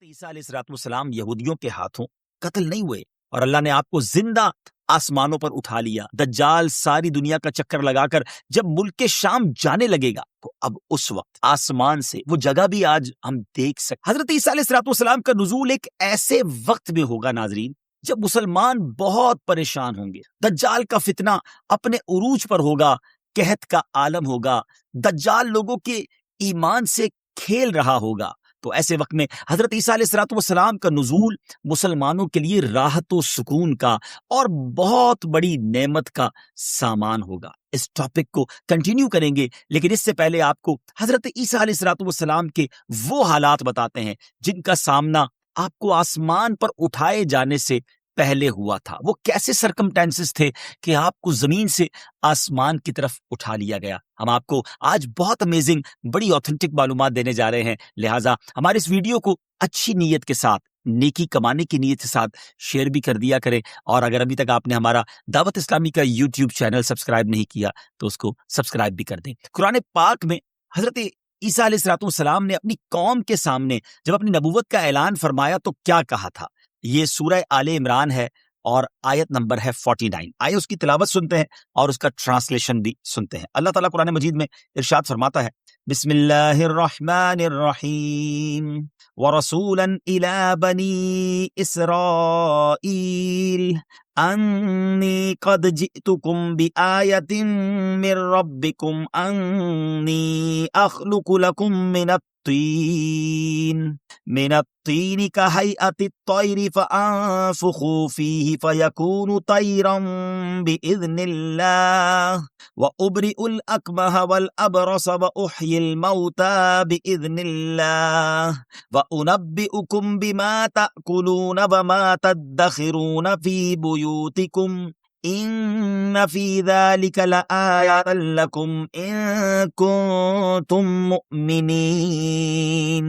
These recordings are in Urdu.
عیسیٰ علیہ السلام یہودیوں کے ہاتھوں قتل نہیں ہوئے اور اللہ نے آپ کو زندہ آسمانوں پر اٹھا لیا۔ دجال ساری دنیا کا چکر لگا کر جب ملک شام جانے لگے گا تو اب اس وقت آسمان سے وہ جگہ بھی آج ہم دیکھ سکتے۔ حضرت عیسیٰ علیہ السلام کا نزول ایک ایسے وقت میں ہوگا ناظرین جب مسلمان بہت پریشان ہوں گے، دجال کا فتنہ اپنے عروج پر ہوگا، قحط کا عالم ہوگا، دجال لوگوں کے ایمان سے کھیل رہا ہوگا۔ تو ایسے وقت میں حضرت عیسیٰ علیہ السلام کا نزول مسلمانوں کے لیے راحت و سکون کا اور بہت بڑی نعمت کا سامان ہوگا۔ اس ٹاپک کو کنٹینیو کریں گے، لیکن اس سے پہلے آپ کو حضرت عیسیٰ علیہ السلام کے وہ حالات بتاتے ہیں جن کا سامنا آپ کو آسمان پر اٹھائے جانے سے پہلے ہوا تھا۔ وہ کیسے سرکمٹینسز تھے کہ آپ کو زمین سے آسمان کی طرف اٹھا لیا گیا۔ ہم آپ کو آج بہت امیزنگ بڑی اوتھینٹک معلومات دینے جا رہے ہیں، لہٰذا ہمارے اس ویڈیو کو اچھی نیت کے ساتھ، نیکی کمانے کی نیت کے ساتھ شیئر بھی کر دیا کریں، اور اگر ابھی تک آپ نے ہمارا دعوت اسلامی کا یوٹیوب چینل سبسکرائب نہیں کیا تو اس کو سبسکرائب بھی کر دیں۔ قرآن پاک میں حضرت عیسیٰ علیہ السلام نے اپنی قوم کے سامنے جب اپنی نبوت کا اعلان فرمایا تو کیا کہا تھا؟ یہ سورہ آل عمران ہے اور آیت نمبر ہے 49۔ آئے اس کی تلاوت سنتے ہیں اور اس کا ٹرانسلیشن بھی سنتے ہیں۔ اللہ تعالیٰ قرآن مجید میں ارشاد فرماتا ہے، بسم اللہ الرحمن الرحیم ورسولا الی بنی اسرائیل انی قد جئتکم بآیت من ربکم انی اخلق لکم من الطین کہیئت الطیر فانفخ فیہ فیکون طیرا بإذن اللہ وأبرئ الأکمہ والأبرص وأحیی الموتى بإذن اللہ وأنبئکم بما تأکلون وما تدخرون فی بیوتکم ان فی ذلک لآیۃ لکم ان کنتم مؤمنین۔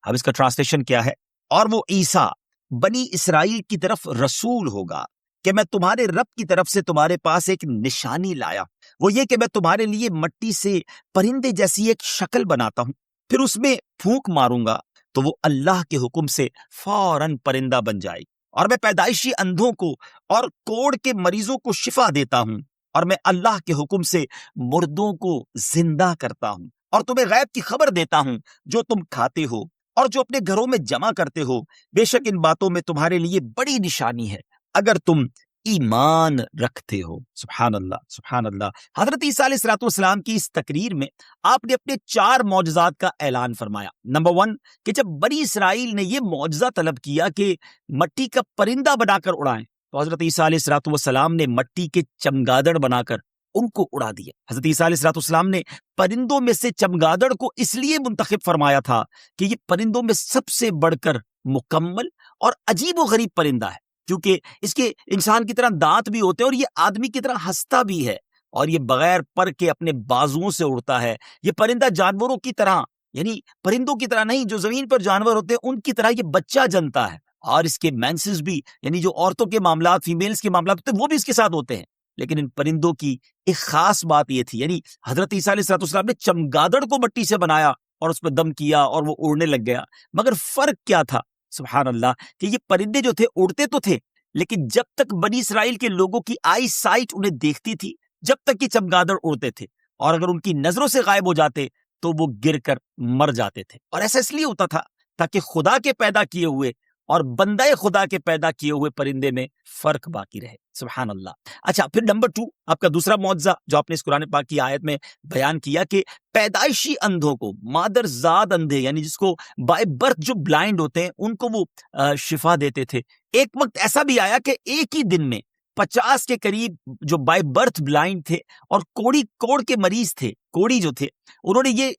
اب اس کا ٹرانسلیشن کیا ہے؟ اور وہ عیسیٰ بنی اسرائیل کی طرف رسول ہوگا کہ میں تمہارے رب کی طرف سے تمہارے پاس ایک نشانی لایا، وہ یہ کہ میں تمہارے لیے مٹی سے پرندے جیسی ایک شکل بناتا ہوں، پھر اس میں پھونک ماروں گا تو وہ اللہ کے حکم سے فوراً پرندہ بن جائے، اور میں پیدائشی اندھوں کو اور کوڑ کے مریضوں کو شفا دیتا ہوں، اور میں اللہ کے حکم سے مردوں کو زندہ کرتا ہوں، اور تمہیں غیب کی خبر دیتا ہوں جو تم کھاتے ہو اور جو اپنے گھروں میں جمع کرتے ہو۔ بے شک ان باتوں میں تمہارے لیے بڑی نشانی ہے اگر تم ایمان رکھتے ہو۔ سبحان اللہ، سبحان اللہ۔ حضرت عیسیٰ علیہ السلام کی اس تقریر میں آپ نے اپنے 4 معجزات کا اعلان فرمایا۔ نمبر 1 کہ جب بنی اسرائیل نے یہ معجزہ طلب کیا کہ مٹی کا پرندہ بنا کر اڑائیں تو حضرت عیسیٰ علیہ السلام نے مٹی کے چمگادڑ بنا کر ان کو اڑا دیا۔ حضرت عیسیٰ علیہ السلام نے پرندوں میں سے چمگادڑ کو اس لیے منتخب فرمایا تھا کہ یہ پرندوں میں سب سے بڑھ کر مکمل اور عجیب و غریب پرندہ ہے، کیونکہ اس کے انسان کی طرح دانت بھی ہوتے ہیں اور یہ آدمی کی طرح ہنستا بھی ہے، اور یہ بغیر پر کے اپنے بازوؤں سے اڑتا ہے۔ یہ پرندہ جانوروں کی طرح، یعنی پرندوں کی طرح نہیں، جو زمین پر جانور ہوتے ہیں ان کی طرح یہ بچہ جنتا ہے، اور اس کے مینسز بھی، یعنی جو عورتوں کے معاملات، فیمیلز کے معاملات ہوتے ہیں وہ بھی اس کے ساتھ ہوتے ہیں۔ لیکن ان پرندوں کی ایک خاص بات یہ تھی، یعنی حضرت عیسیٰ علیہ السلام نے چمگادڑ کو مٹی سے بنایا اور اس پہ دم کیا اور وہ اڑنے لگ گیا، مگر فرق کیا تھا؟ سبحان اللہ، کہ یہ پرندے جو تھے اڑتے تو تھے، لیکن جب تک بنی اسرائیل کے لوگوں کی آئی سائٹ انہیں دیکھتی تھی جب تک یہ چمگادڑ اڑتے تھے، اور اگر ان کی نظروں سے غائب ہو جاتے تو وہ گر کر مر جاتے تھے۔ اور ایسا اس لیے ہوتا تھا تاکہ خدا کے پیدا کیے ہوئے اور بندہ خدا کے پیدا کیے ہوئے پرندے میں فرق باقی رہے۔ سبحان اللہ۔ اچھا، پھر نمبر 2 آپ کا دوسرا معجزہ جو آپ نے اس قرآن پاک کی آیت میں بیان کیا کہ پیدائشی اندھوں کو، مادر زاد اندھے، یعنی جس کو بائی برتھ جو بلائنڈ ہوتے ہیں ان کو وہ شفا دیتے تھے۔ ایک وقت ایسا بھی آیا کہ ایک ہی دن میں 50 کے قریب جو بائی برتھ بلائنڈ تھے اور کوڑ کے مریض تھے، کوڑی جو تھے، انہوں نے یہ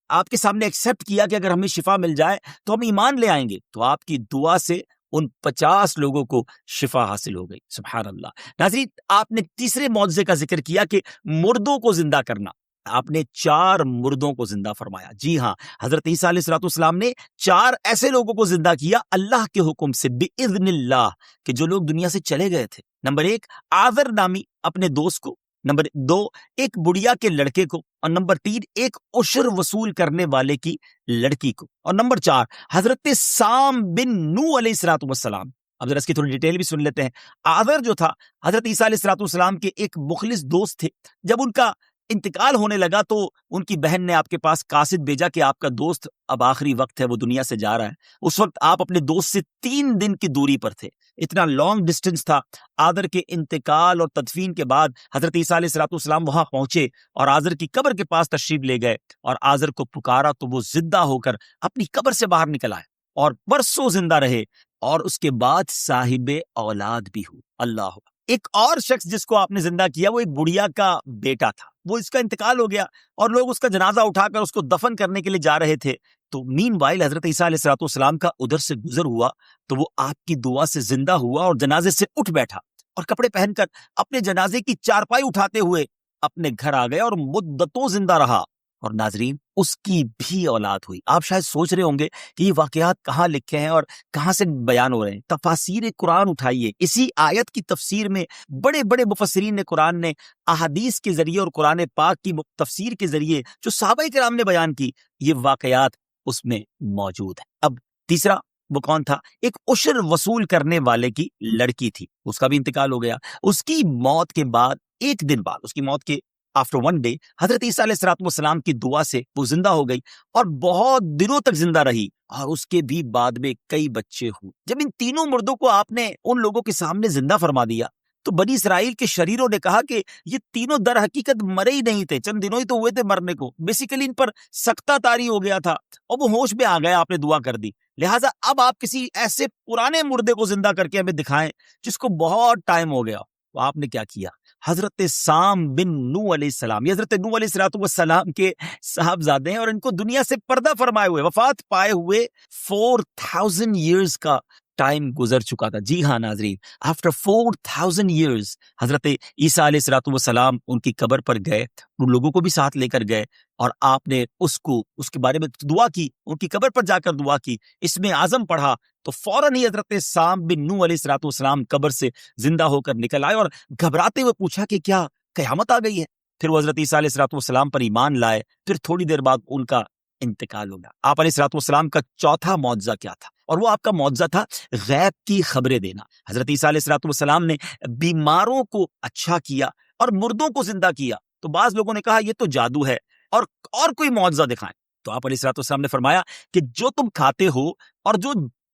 آپ کے سامنے ایکسیپٹ کیا کہ اگر ہمیں شفا مل جائے تو ہم ایمان لے آئیں گے، تو آپ کی دعا سے ان 50 لوگوں کو شفا حاصل ہو گئی۔ سبحان اللہ۔ ناظرین، آپ نے تیسرے معجزے کا ذکر کیا کہ مردوں کو زندہ کرنا۔ آپ نے 4 مردوں کو زندہ فرمایا۔ جی ہاں، حضرت عیسیٰ علیہ السلام نے 4 ایسے لوگوں کو زندہ کیا اللہ کے حکم سے، بِإِذْنِ اللہ، کہ جو لوگ دنیا سے چلے گئے تھے۔ نمبر 1 آذر نامی اپنے دوست کو نمبر 2 ایک بڑھیا کے لڑکے کو، اور نمبر 3 ایک عشر وصول کرنے والے کی لڑکی کو، اور نمبر 4 حضرت سام بن نوح علیہ الصلوۃ والسلام۔ اب ذرا اس کی تھوڑی ڈیٹیل بھی سن لیتے ہیں۔ آذر جو تھا حضرت عیسیٰ علیہ الصلوۃ والسلام کے ایک مخلص دوست تھے۔ جب ان کا انتقال ہونے لگا تو ان کی بہن نے آپ کے پاس قاصد بھیجا کہ آپ کا دوست اب آخری وقت ہے، وہ دنیا سے جا رہا ہے۔ اس وقت آپ اپنے دوست سے 3 دن کی دوری پر تھے، اتنا لانگ ڈسٹینس تھا۔ آذر کے انتقال اور تدفین کے بعد حضرت عیسیٰ علیہ الصلوۃ والسلام وہاں پہنچے اور آذر کی قبر کے پاس تشریف لے گئے اور آذر کو پکارا تو وہ زندہ ہو کر اپنی قبر سے باہر نکل آئے اور برسوں زندہ رہے، اور اس کے بعد صاحب اولاد بھی ہو۔ اللہ! ایک اور شخص جس کو آپ نے زندہ کیا وہ ایک بڑھیا کا بیٹا تھا، وہ اس کا انتقال ہو گیا اور لوگ اس کا جنازہ اٹھا کر اس کو دفن کرنے کے لیے جا رہے تھے، تو مین وائل حضرت عیسیٰ علیہ الصلوۃ والسلام کا ادھر سے گزر ہوا تو وہ آپ کی دعا سے زندہ ہوا اور جنازے سے اٹھ بیٹھا اور کپڑے پہن کر اپنے جنازے کی چارپائی اٹھاتے ہوئے اپنے گھر آ گیا اور مدتوں زندہ رہا، اور ناظرین اس کی بھی اولاد ہوئی۔ آپ شاید سوچ رہے ہوں گے کہ یہ واقعات کہاں لکھے ہیں اور کہاں سے بیان ہو رہے ہیں۔ تفاسیر قرآن اٹھائیے، اسی آیت کی تفسیر میں بڑے بڑے مفسرین نے قرآن نے احادیث کے ذریعے اور قرآن پاک کی تفسیر کے ذریعے جو صحابہ کرام نے بیان کی، یہ واقعات اس میں موجود ہیں۔ اب تیسرا وہ کون تھا؟ ایک عشر وصول کرنے والے کی لڑکی تھی، اس کا بھی انتقال ہو گیا۔ اس کی موت کے بعد ایک دن بعد، اس کی موت کے آفٹر 1 day حضرت عیسیٰ علیہ الصلوۃ والسلام کی دعا سے وہ زندہ ہو گئی اور بہت دنوں تک زندہ رہی، اور اس کے بھی بعد میں کئی بچے ہوئے۔ جب ان تینوں مردوں کو آپ نے ان لوگوں کے سامنے زندہ فرما دیا تو بنی اسرائیل کے شریروں نے کہا کہ یہ تینوں در حقیقت مرے ہی نہیں تھے، چند دنوں ہی تو ہوئے تھے مرنے کو، بیسیکلی ان پر سکتہ طاری ہو گیا تھا اور وہ ہوش میں آ گئے، آپ نے دعا کر دی، لہٰذا اب آپ کسی ایسے پرانے مردے کو زندہ کر کے ہمیں دکھائیں جس کو بہت ٹائم ہو گیا۔ تو آپ نے کیا کیا؟ حضرت سام بن نوح علیہ السلام، یہ حضرت نوح علیہ الصلوۃ والسلام کے صاحبزادے ہیں اور ان کو دنیا سے پردہ فرمائے ہوئے، وفات پائے ہوئے 4000 years کا ٹائم گزر چکا تھا۔ جی ہاں ناظرین، آفٹر 4000 years حضرت عیسیٰ علیہ الصلوۃ والسلام ان کی قبر پر گئے، ان لوگوں کو بھی ساتھ لے کر گئے اور آپ نے اس کے بارے میں دعا کی، ان کی قبر پر جا کر دعا کی، اس میں اعظم پڑھا تو فوراً ہی حضرت سام بن نوح علیہ الصلوۃ والسلام قبر سے زندہ ہو کر نکل آئے اور گھبراتے ہوئے پوچھا کہ کیا قیامت آ گئی ہے؟ پھر وہ حضرت عیسیٰ علیہ الصلوۃ والسلام پر ایمان لائے، پھر تھوڑی دیر بعد ان کا انتقال ہو گیا۔ آپ علیہ الصلوۃ والسلام کا چوتھا معجزہ کیا تھا؟ اور وہ آپ کا معجزہ تھا غیب کی خبریں دینا۔ حضرت عیسیٰ علیہ الصلوۃ والسلام نے بیماروں کو اچھا کیا اور مردوں کو زندہ کیا، تو بعض لوگوں نے کہا یہ تو جادو ہے اور کوئی معجزہ دکھائیں، تو آپ علیہ الصلوۃ والسلام نے فرمایا کہ جو تم کھاتے ہو اور جو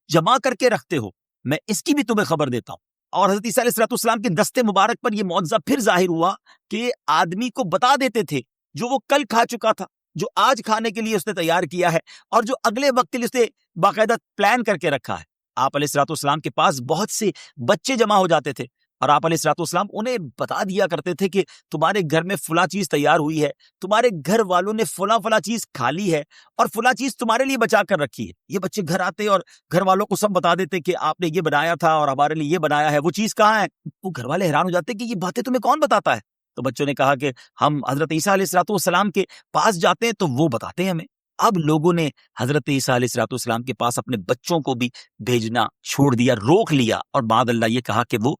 جمع کر کے رکھتے ہو میں اس کی بھی تمہیں خبر دیتا ہوں۔ اور حضرت عیسیٰ علیہ الصلوۃ والسلام کے دستے مبارک پر یہ معجزہ پھر ظاہر ہوا کہ آدمی کو بتا دیتے تھے جو وہ کل کھا چکا تھا، جو آج کھانے کے لیے اس نے تیار کیا ہے اور جو اگلے وقت کے لیے اس نے باقاعدہ پلان کر کے رکھا ہے۔ آپ علیہ الصلوۃ والسلام کے پاس بہت سے بچے جمع ہو جاتے تھے اور آپ علیہ الصلوۃ والسلام انہیں بتا دیا کرتے تھے کہ تمہارے گھر میں فلاں چیز تیار ہوئی ہے، تمہارے گھر والوں نے فلاں چیز کھا لی ہے اور فلاں چیز تمہارے لیے بچا کر رکھی ہے۔ یہ بچے گھر آتے اور گھر والوں کو سب بتا دیتے کہ آپ نے یہ بنایا تھا اور ہمارے لیے یہ بنایا ہے، وہ چیز کہاں ہے؟ وہ گھر والے حیران ہو جاتے کہ یہ باتیں تمہیں کون بتاتا ہے؟ تو بچوں نے کہا کہ ہم حضرت عیسیٰ علیہ الصلوۃ والسلام کے پاس جاتے ہیں تو وہ بتاتے ہیں ہمیں۔ اب لوگوں نے حضرت عیسیٰ علیہ الصلوۃ والسلام کے پاس اپنے بچوں کو بھی بھیجنا چھوڑ دیا، روک لیا، اور بعد اللہ یہ کہا کہ وہ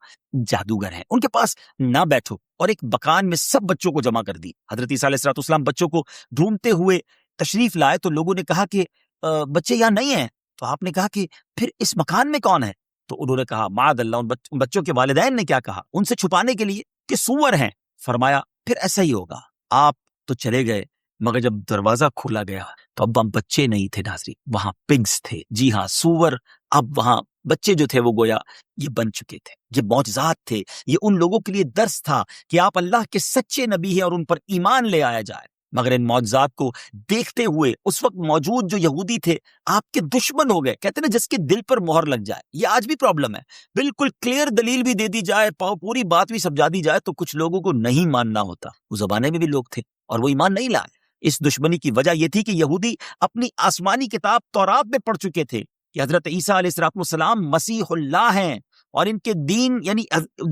جادوگر ہیں، ان کے پاس نہ بیٹھو، اور ایک مکان میں سب بچوں کو جمع کر دی۔ حضرت عیسیٰ علیہ الصلوۃ والسلام بچوں کو ڈھونڈتے ہوئے تشریف لائے تو لوگوں نے کہا کہ بچے یہاں نہیں ہیں، تو آپ نے کہا کہ پھر اس مکان میں کون ہے؟ تو انہوں نے کہا معاذ اللہ، ان بچوں کے والدین نے کیا کہا ان سے چھپانے کے لیے کہ سور ہیں۔ فرمایا پھر ایسا ہی ہوگا، آپ تو چلے گئے مگر جب دروازہ کھولا گیا تو اب وہاں بچے نہیں تھے ناظرین، وہاں پگز تھے، جی ہاں سور۔ اب وہاں بچے جو تھے وہ گویا یہ بن چکے تھے، یہ معجزات تھے، یہ ان لوگوں کے لیے درس تھا کہ آپ اللہ کے سچے نبی ہیں اور ان پر ایمان لے آیا جائے۔ مگر ان معجزات کو دیکھتے ہوئے اس وقت موجود جو یہودی تھے آپ کے دشمن ہو گئے۔ کہتے ہیں جس کے دل پر مہر لگ جائے، یہ آج بھی پرابلم ہے، بالکل کلیئر دلیل بھی دے دی جائے، پوری بات بھی سمجھا دی جائے تو کچھ لوگوں کو نہیں ماننا ہوتا۔ اس زمانے میں بھی لوگ تھے اور وہ ایمان نہیں لائے۔ اس دشمنی کی وجہ یہ تھی کہ یہودی اپنی آسمانی کتاب تورات میں پڑھ چکے تھے کہ حضرت عیسیٰ علیہ الصلوۃ والسلام مسیح اللہ ہیں اور ان کے دین یعنی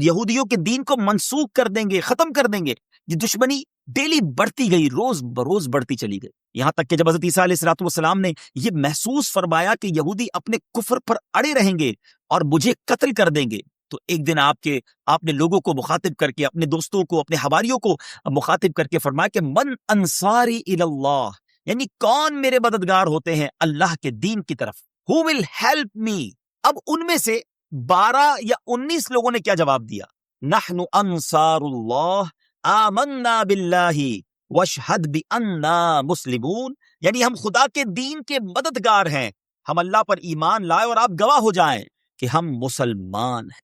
یہودیوں کے دین کو منسوخ کر دیں گے، ختم کر دیں گے۔ یہ دشمنی ڈیلی بڑھتی گئی، روز بروز بڑھتی چلی گئی، یہاں تک کہ جب حضرت عیسیٰ علیہ الصلوۃ والسلام نے یہ محسوس فرمایا کہ یہودی اپنے کفر پر اڑے رہیں گے اور مجھے قتل کر دیں گے تو ایک دن آپ نے لوگوں کو مخاطب کر کے، اپنے دوستوں کو، اپنے حواریوں کو مخاطب کر کے فرمایا کہ من انصاری الی اللہ، یعنی کون میرے مددگار ہوتے ہیں اللہ کے دین کی طرف، who will help me۔ اب ان میں سے 12 یا 19 لوگوں نے کیا جواب دیا؟ نحن انصار اللہ آمنا باللہ واشہد بأننا مسلمون، یعنی ہم خدا کے دین کے مددگار ہیں، ہم اللہ پر ایمان لائے اور آپ گواہ ہو جائیں کہ ہم مسلمان ہیں۔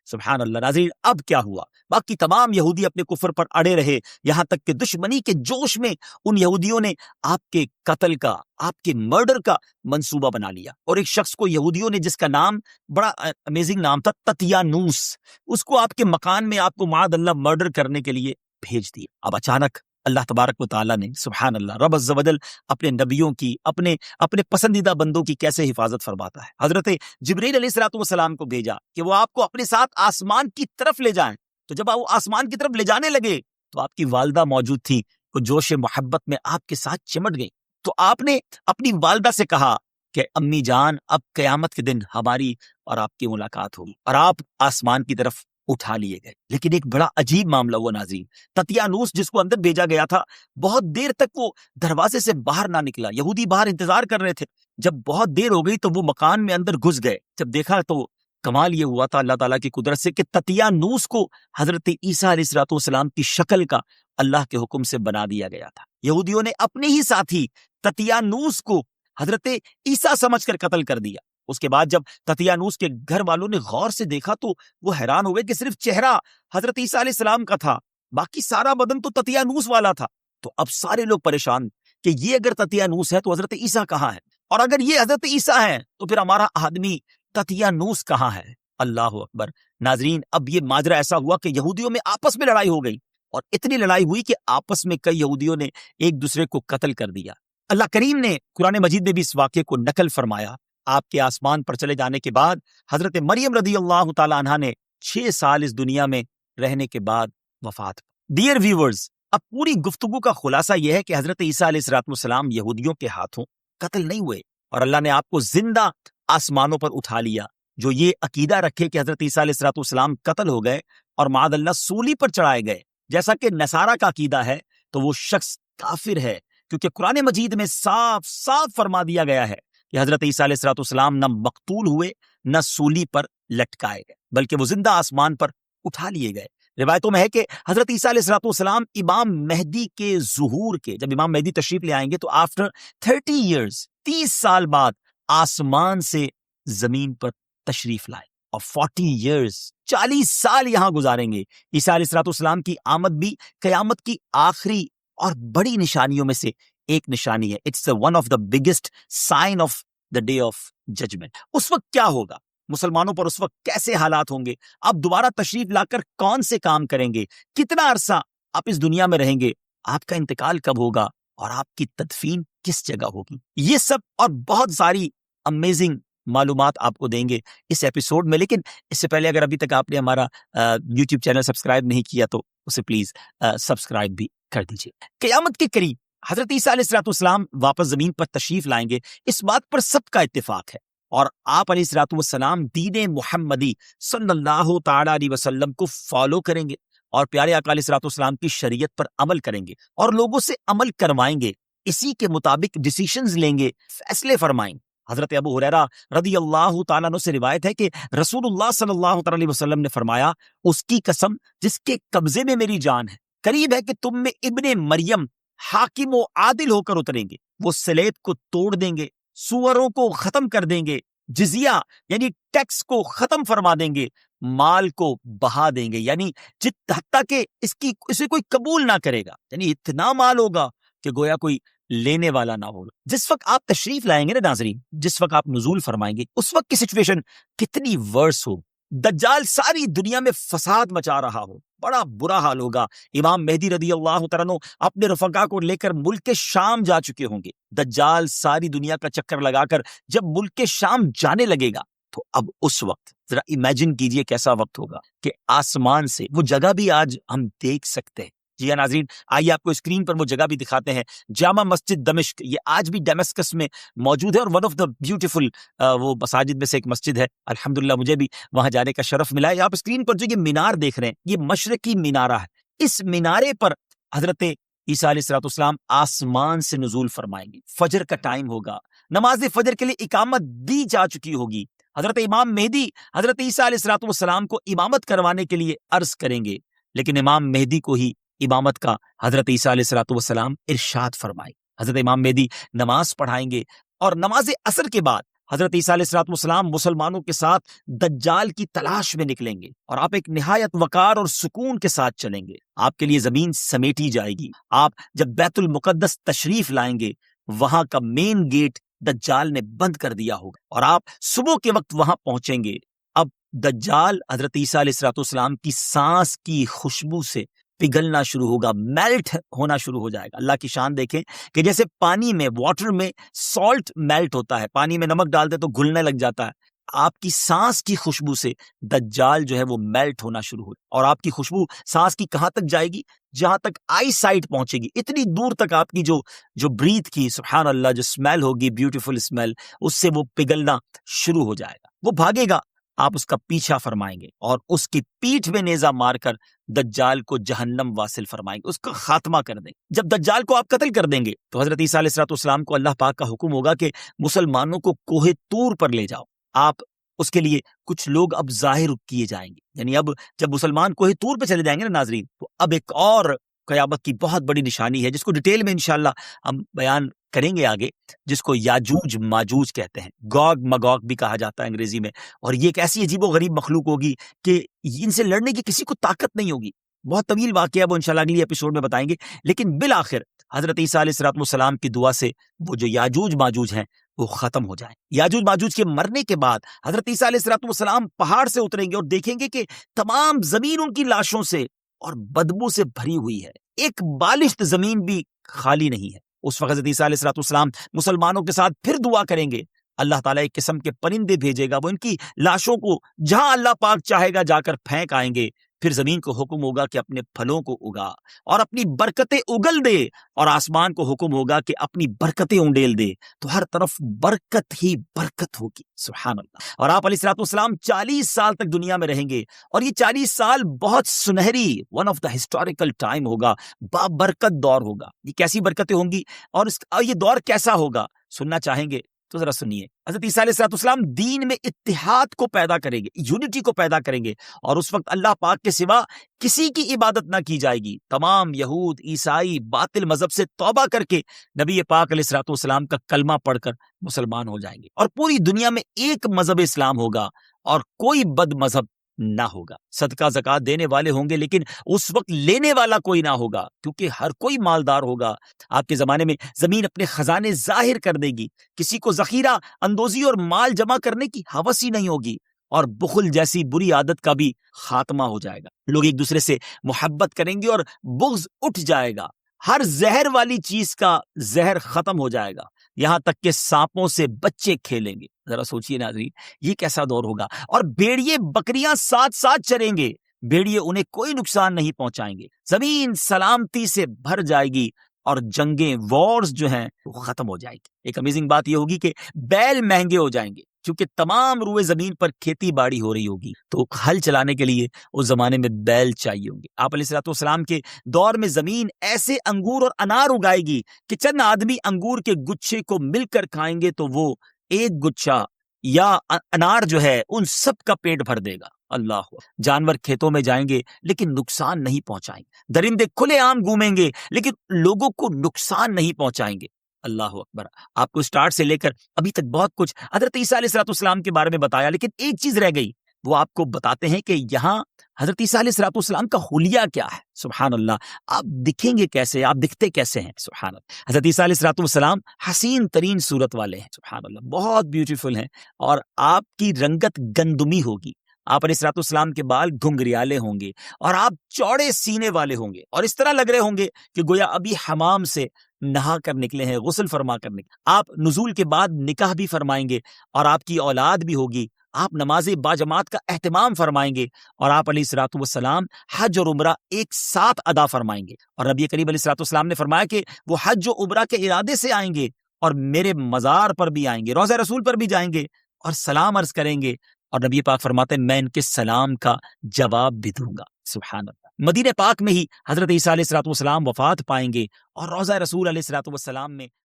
سبحان اللہ۔ ناظرین، اب کیا ہوا؟ باقی تمام یہودی اپنے کفر پر اڑے رہے، یہاں تک کہ دشمنی کے جوش میں ان یہودیوں نے آپ کے قتل کا، آپ کے مرڈر کا منصوبہ بنا لیا، اور ایک شخص کو یہودیوں نے، جس کا نام بڑا امیزنگ نام تھا، تطیانوس، اس کو آپ کے مکان میں آپ کو معاذ اللہ مرڈر کرنے کے لیے بھیج دیا۔ اب اچانک اللہ تبارک و تعالیٰ نے، سبحان اللہ، رب عز و جل اپنے نبیوں کی، اپنے پسندیدہ بندوں کی کیسے حفاظت فرماتا ہے۔ حضرت جبرائیل علیہ السلام کو بھیجا کہ وہ آپ کو اپنے ساتھ آسمان کی طرف لے جائیں، تو جب وہ آسمان کی طرف لے جانے لگے تو آپ کی والدہ موجود تھی، وہ جوش محبت میں آپ کے ساتھ چمٹ گئی، تو آپ نے اپنی والدہ سے کہا کہ امی جان، اب قیامت کے دن ہماری اور آپ کی ملاقات ہوگی، اور آپ آسمان کی طرف اٹھا لیے گئے۔ لیکن ایک بڑا عجیب معاملہ ہوا ناظرین، تطیانوس جس کو اندر بھیجا گیا تھا، بہت دیر تک وہ دروازے سے باہر نہ نکلا، یہودی باہر انتظار کر رہے تھے، جب بہت دیر ہو گئی تو وہ مکان میں اندر گھس گئے، جب دیکھا تو کمال یہ ہوا تھا اللہ تعالیٰ کی قدرت سے کہ تطیانوس کو حضرت عیسیٰ علیہ السلام کی شکل کا اللہ کے حکم سے بنا دیا گیا تھا۔ یہودیوں نے اپنے ہی ساتھی تطیانوس کو حضرت عیسیٰ سمجھ کر قتل کر دیا۔ اس کے بعد جب تطیانوس کے گھر والوں نے غور سے دیکھا تو وہ حیران ہوئے کہ صرف چہرہ حضرت عیسیٰ علیہ السلام کا تھا، باقی سارا بدن تو تطیانوس والا تھا۔ تو اب سارے لوگ پریشان کہ یہ اگر تطیانوس ہے تو حضرت عیسیٰ کہاں ہے، اور اگر یہ حضرت عیسیٰ ہے تو پھر ہمارا آدمی تطیانوس کہاں ہے؟ اللہ اکبر۔ ناظرین، اب یہ ماجرا ایسا ہوا کہ یہودیوں میں آپس میں لڑائی ہو گئی، اور اتنی لڑائی ہوئی کہ آپس میں کئی یہودیوں نے ایک دوسرے کو قتل کر دیا۔ اللہ کریم نے قرآن مجید میں بھی اس واقعے کو نقل فرمایا۔ آپ کے آسمان پر چلے جانے کے بعد حضرت مریم رضی اللہ تعالیٰ عنہا نے 6 سال اس دنیا میں رہنے کے بعد وفات۔ ڈیئر ویورز، اب پوری گفتگو کا خلاصہ یہ ہے کہ حضرت عیسیٰ علیہ السلام یہودیوں کے ہاتھوں قتل نہیں ہوئے، اور اللہ نے آپ کو زندہ آسمانوں پر اٹھا لیا۔ جو یہ عقیدہ رکھے کہ حضرت عیسیٰ علیہ السلام قتل ہو گئے اور معاذ اللہ سولی پر چڑھائے گئے، جیسا کہ نصارہ کا عقیدہ ہے، تو وہ شخص کافر ہے، کیونکہ قرآن مجید میں صاف صاف فرما دیا گیا ہے کہ حضرت عیسیٰ علیہ السلام نہ مقتول ہوئے، نہ سولی پر لٹکائے گئے، بلکہ وہ زندہ آسمان پر اٹھا لیے گئے۔ روایتوں میں ہے کہ حضرت عیسیٰ علیہ السلام امام مہدی کے ظہور کے، جب امام مہدی تشریف لے آئیں گے تو آفٹر 30 ایئرز، 30 سال بعد آسمان سے زمین پر تشریف لائے، اور 40 ایئرز، 40 سال یہاں گزاریں گے۔ عیسیٰ علیہ السلام کی آمد بھی قیامت کی آخری اور بڑی نشانیوں میں سے ایک نشانی ہے۔ It's one of the biggest sign of the day of judgment. اس وقت کیا ہوگا؟ مسلمانوں پر اس وقت کیسے حالات ہوں گے؟ آپ دوبارہ تشریف لا کر کون سے کام کریں گے؟ کتنا عرصہ آپ اس دنیا میں رہیں گے؟ آپ کا انتقال کب ہوگا؟ اور آپ کی تدفین کس جگہ ہوگی؟ یہ سب اور بہت ساری امیزنگ معلومات آپ کو دیں گے اس ایپیسوڈ میں، لیکن اس سے پہلے اگر ابھی تک آپ نے ہمارا یوٹیوب چینل سبسکرائب نہیں کیا تو اسے پلیز سبسکرائب بھی کر دیجیے۔ قیامت کے قریب حضرت عیسیٰ علیہ السلام واپس زمین پر تشریف لائیں گے، اس بات پر سب کا اتفاق ہے، اور آپ علیہ السلام دین محمدی صلی اللہ تعالی علیہ وسلم کو فالو کریں گے، اور پیارے آقا علیہ السلام کی شریعت پر عمل کریں گے، اور لوگوں سے عمل کروائیں گے، اسی کے مطابق ڈیسیشنز لیں گے، فیصلے فرمائیں گے۔ حضرت ابو ہریرہ رضی اللہ تعالیٰ عنہ سے روایت ہے کہ رسول اللہ صلی اللہ تعالی علیہ وسلم نے فرمایا، اس کی قسم جس کے قبضے میں میری جان ہے، قریب ہے کہ تم میں ابن مریم حاکم و عادل ہو کر اتریں گے، وہ سلیب کو توڑ دیں گے، سوروں کو ختم کر دیں گے، جزیہ یعنی ٹیکس کو ختم فرما دیں گے، مال کو بہا دیں گے، یعنی حتیٰ کہ اسے کوئی قبول نہ کرے گا، یعنی اتنا مال ہوگا کہ گویا کوئی لینے والا نہ ہوگا۔ جس وقت آپ تشریف لائیں گے نا ناظرین، جس وقت آپ نزول فرمائیں گے، اس وقت کی سچویشن کتنی ورس ہو، دجال ساری دنیا میں فساد مچا رہا ہو، بڑا برا حال ہوگا۔ امام مہدی رضی اللہ تعالیٰ عنہ اپنے رفقا کو لے کر ملک شام جا چکے ہوں گے، دجال ساری دنیا کا چکر لگا کر جب ملک شام جانے لگے گا تو اب اس وقت ذرا امیجن کیجئے کیسا وقت ہوگا کہ آسمان سے وہ جگہ بھی آج ہم دیکھ سکتے ہیں، جی ہاں ناظرین، آئیے آپ کو اسکرین پر وہ جگہ بھی دکھاتے ہیں، جامع مسجد دمشق، یہ آج بھی ڈیمسکس میں موجود ہے اور ون آف دا بیوٹیفل وہ مساجد میں سے ایک مسجد ہے۔ الحمدللہ مجھے بھی وہاں جانے کا شرف ملا ہے۔ آپ اسکرین پر جو یہ مینار دیکھ رہے ہیں، یہ مشرقی مینارہ ہے۔ اس مینارے پر حضرت عیسیٰ علیہ السلام آسمان سے نزول فرمائیں گے، فجر کا ٹائم ہوگا، نماز فجر کے لیے اقامت دی جا چکی ہوگی، حضرت امام مہدی حضرت عیسیٰ علیہ السلام کو امامت کروانے کے لیے عرض کریں گے، لیکن امام مہدی کو ہی امامت کا حضرت عیسیٰ علیہ السلام ارشاد فرمائے۔ حضرت امام مہدی نماز پڑھائیں گے اور نماز عصر کے بعد حضرت عیسیٰ علیہ السلام مسلمانوں کے ساتھ دجال کی تلاش میں نکلیں گے، اور آپ ایک نہایت وقار اور سکون کے ساتھ چلیں گے۔ آپ کے لیے زمین سمیٹی جائے گی۔ آپ جب بیت المقدس تشریف لائیں گے، وہاں کا مین گیٹ دجال نے بند کر دیا ہوگا اور آپ صبح کے وقت وہاں پہنچیں گے۔ اب دجال حضرت عیسیٰ علیہ السلام کی سانس کی خوشبو سے پگھلنا شروع ہوگا، میلٹ ہونا شروع ہو جائے گا۔ اللہ کی شان دیکھیں کہ جیسے پانی میں، واٹر میں سالٹ میلٹ ہوتا ہے، پانی میں نمک ڈالتے تو گھلنے لگ جاتا ہے، آپ کی سانس کی خوشبو سے دجال جو ہے وہ میلٹ ہونا شروع ہوگا، اور آپ کی خوشبو سانس کی کہاں تک جائے گی؟ جہاں تک آئی سائٹ پہنچے گی، اتنی دور تک آپ کی جو بریتھ کی، سبحان اللہ، جو اسمیل ہوگی، بیوٹیفل اسمیل، اس سے وہ پگھلنا شروع ہو جائے گا۔ وہ بھاگے گا، آپ اس کا پیچھا فرمائیں گے اور اس کی پیٹھ میں نیزہ مار کر دجال کو جہنم واصل فرمائیں گے، اس کا خاتمہ کر دیں گے۔ جب دجال کو آپ قتل کر دیں گے تو حضرت عیسیٰ علیہ السلام کو اللہ پاک کا حکم ہوگا کہ مسلمانوں کو کوہ طور پر لے جاؤ۔ آپ اس کے لیے کچھ لوگ اب ظاہر کیے جائیں گے، یعنی اب جب مسلمان کوہ طور پہ چلے جائیں گے نا ناظرین، تو اب ایک اور قیامت کی بہت بڑی نشانی ہے، جس کو ڈیٹیل میں انشاءاللہ ہم بیان کریں گے آگے، جس کو یاجوج ماجوج کہتے ہیں، گوگ مگوگ بھی کہا جاتا ہے انگریزی میں، اور یہ ایک ایسی عجیب و غریب مخلوق ہوگی کہ ان سے لڑنے کی کسی کو طاقت نہیں ہوگی۔ بہت طویل واقعہ ہے، وہ انشاءاللہ اگلی ایپیسوڈ میں بتائیں گے، لیکن بالآخر حضرت عیسیٰ علیہ السلام کی دعا سے وہ جو یاجوج ماجوج ہیں وہ ختم ہو جائیں۔ یاجوج ماجوج کے مرنے کے بعد حضرت عیسیٰ علیہ السلام پہاڑ سے اتریں گے اور دیکھیں گے کہ تمام زمین ان کی لاشوں سے اور بدبو سے بھری ہوئی ہے، ایک بالشت زمین بھی خالی نہیں ہے۔ اس وقت حضرت عیسیٰ علیہ السلام مسلمانوں کے ساتھ پھر دعا کریں گے، اللہ تعالیٰ ایک قسم کے پرندے بھیجے گا، وہ ان کی لاشوں کو جہاں اللہ پاک چاہے گا جا کر پھینک آئیں گے۔ پھر زمین کو حکم ہوگا کہ اپنے پھلوں کو اگا اور اپنی برکتیں اگل دے، اور آسمان کو حکم ہوگا کہ اپنی برکتیں انڈیل دے، تو ہر طرف برکت ہی برکت ہوگی، سبحان اللہ۔ اور آپ علیہ السلام 40 سال تک دنیا میں رہیں گے، اور یہ 40 سال بہت سنہری، one of the historical time ہوگا، بابرکت دور ہوگا۔ یہ کیسی برکتیں ہوں گی اور یہ دور کیسا ہوگا، سننا چاہیں گے تو ذرا سنیے۔ حضرت عیسیٰ علیہ السلام دین میں اتحاد کو پیدا کریں گے، یونٹی کو پیدا کریں گے، اور اس وقت اللہ پاک کے سوا کسی کی عبادت نہ کی جائے گی۔ تمام یہود عیسائی باطل مذہب سے توبہ کر کے نبی پاک علیہ السلام کا کلمہ پڑھ کر مسلمان ہو جائیں گے، اور پوری دنیا میں ایک مذہب اسلام ہوگا اور کوئی بد مذہب نہ ہوگا۔ صدقہ زکوٰۃ دینے والے ہوں گے، لیکن اس وقت لینے والا کوئی نہ ہوگا، کیونکہ ہر کوئی مالدار ہوگا۔ آپ کے زمانے میں زمین اپنے خزانے ظاہر کر دے گی، کسی کو ذخیرہ اندوزی اور مال جمع کرنے کی ہوس ہی نہیں ہوگی، اور بخل جیسی بری عادت کا بھی خاتمہ ہو جائے گا۔ لوگ ایک دوسرے سے محبت کریں گے اور بغض اٹھ جائے گا۔ ہر زہر والی چیز کا زہر ختم ہو جائے گا، یہاں تک کہ سانپوں سے بچے کھیلیں گے۔ ذرا سوچئے ناظرین، یہ کیسا دور ہوگا۔ اور بھیڑیے بکریاں ساتھ ساتھ چریں گے، بھیڑیے انہیں کوئی نقصان نہیں پہنچائیں گے، زمین سلامتی سے بھر جائے گی، اور جنگیں، وارز جو ہیں وہ ختم ہو جائے گی۔ ایک امیزنگ بات یہ ہوگی کہ بیل مہنگے ہو جائیں گے، کیونکہ تمام روئے زمین پر کھیتی باڑی ہو رہی ہوگی، تو ہل چلانے کے لیے اس زمانے میں بیل چاہیے ہوں گے۔ آپ علیہ السلام کے دور میں زمین ایسے انگور اور انار اگائے گی کہ چند آدمی انگور کے گچھے کو مل کر کھائیں گے تو وہ ایک گچھا یا انار جو ہے ان سب کا پیٹ بھر دے گا۔ اللہ، جانور کھیتوں میں جائیں گے لیکن نقصان نہیں پہنچائیں گے، درندے کھلے عام گھومیں گے لیکن لوگوں کو نقصان نہیں پہنچائیں گے۔ اللہ اکبر۔ آپ کو سٹارٹ سے لے کر ابھی تک بہت کچھ حضرت عیسیٰ علیہ السلام کے بارے میں بتایا، لیکن ایک چیز رہ گئی، وہ آپ کو بتاتے ہیں کہ یہاں حضرت عیسیٰ علیہ السلام کا حلیہ کیا ہے۔ سبحان اللہ، آپ دکھیں گے کیسے، آپ دکھتے کیسے ہیں؟ سبحان اللہ۔ حضرت عیسیٰ علیہ السلام حسین ترین صورت والے ہیں، سبحان اللہ، بہت بیوٹیفل ہیں، اور آپ کی رنگت گندمی ہوگی۔ آپ علیہ السلام کے بال گھنگریالے ہوں گے، اور آپ چوڑے سینے والے ہوں گے، اور اس طرح لگ رہے ہوں گے کہ گویا ابھی حمام سے نہا کر نکلے ہیں، غسل فرما کر نکلے۔ آپ نزول کے بعد نکاح بھی فرمائیں گے، اور آپ کی اولاد بھی ہوگی، آپ نماز باجماعت کا اہتمام فرمائیں گے، اور آپ علیہ الصلوۃ والسلام حج اور عمرہ ایک ساتھ ادا فرمائیں گے۔ اور نبی کریم علیہ الصلوۃ والسلام نے فرمایا کہ وہ حج و عمرہ کے ارادے سے آئیں گے اور میرے مزار پر بھی آئیں گے، روضہ رسول پر بھی جائیں گے اور سلام عرض کریں گے، اور نبی پاک فرماتے ہیں میں ان کے سلام کا جواب بھی دوں گا۔ سبحان اللہ۔ مدینہ پاک میں ہی حضرت عیسیٰ علیہ الصلوۃ والسلام وفات پائیں گے، اور روضہ رسول علیہ الصلوۃ والسلام میں